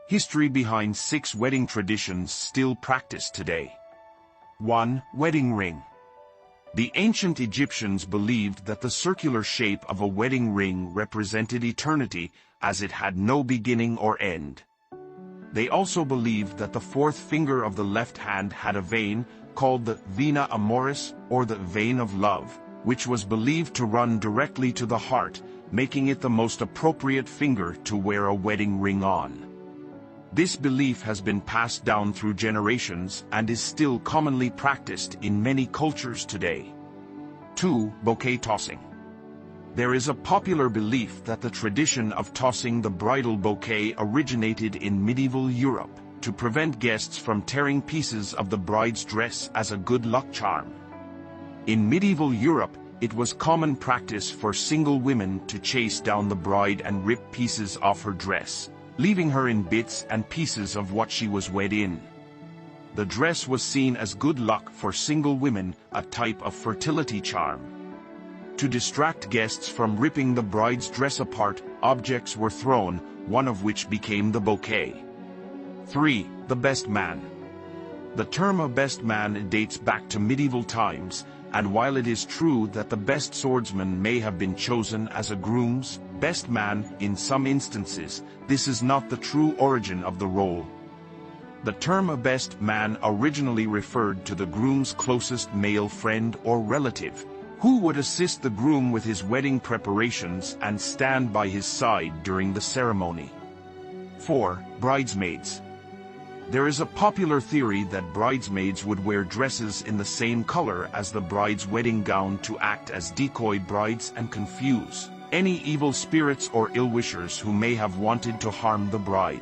History behind 6 wedding traditions still practiced today. 1. Wedding ring. The ancient Egyptians believed that the circular shape of a wedding ring represented eternity, as it had no beginning or end. They also believed that the fourth finger of the left hand had a vein, called the vena amoris, or the vein of love, which was believed to run directly to the heart, making it the most appropriate finger to wear a wedding ring on. This belief has been passed down through generations and is still commonly practiced in many cultures today. 2. Bouquet tossing. There is a popular belief that the tradition of tossing the bridal bouquet originated in medieval Europe, to prevent guests from tearing pieces of the bride's dress as a good luck charm. In medieval Europe, it was common practice for single women to chase down the bride and rip pieces off her dress, leaving her in bits and pieces of what she was wed in. The dress was seen as good luck for single women, a type of fertility charm. To distract guests from ripping the bride's dress apart, objects were thrown, one of which became the bouquet. 3. The best man. The term of best man dates back to medieval times, and while it is true that the best swordsman may have been chosen as a groom's best man in some instances, this is not the true origin of the role. The term a best man originally referred to the groom's closest male friend or relative, who would assist the groom with his wedding preparations and stand by his side during the ceremony. 4. Bridesmaids. There is a popular theory that bridesmaids would wear dresses in the same color as the bride's wedding gown to act as decoy brides and confuse any evil spirits or ill-wishers who may have wanted to harm the bride.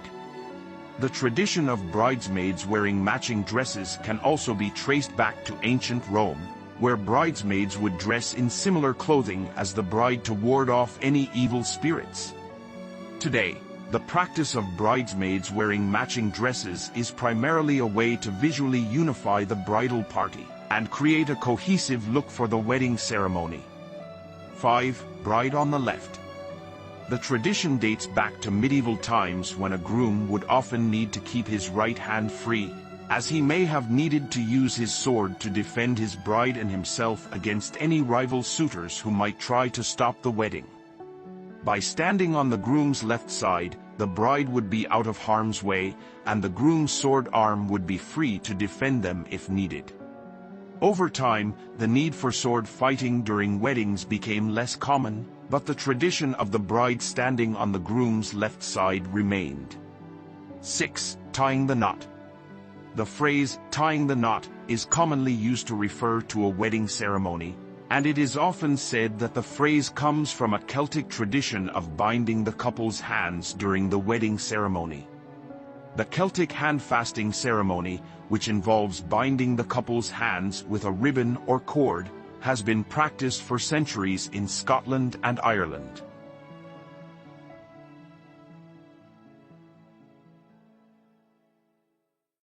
The tradition of bridesmaids wearing matching dresses can also be traced back to ancient Rome, where bridesmaids would dress in similar clothing as the bride to ward off any evil spirits. Today, the practice of bridesmaids wearing matching dresses is primarily a way to visually unify the bridal party and create a cohesive look for the wedding ceremony. 5. Bride on the left. The tradition dates back to medieval times when a groom would often need to keep his right hand free, as he may have needed to use his sword to defend his bride and himself against any rival suitors who might try to stop the wedding. By standing on the groom's left side, the bride would be out of harm's way, and the groom's sword arm would be free to defend them if needed. Over time, the need for sword fighting during weddings became less common, but the tradition of the bride standing on the groom's left side remained. 6. Tying the knot. The phrase, tying the knot, is commonly used to refer to a wedding ceremony, and it is often said that the phrase comes from a Celtic tradition of binding the couple's hands during the wedding ceremony. The Celtic hand-fasting ceremony, which involves binding the couple's hands with a ribbon or cord, has been practiced for centuries in Scotland and Ireland.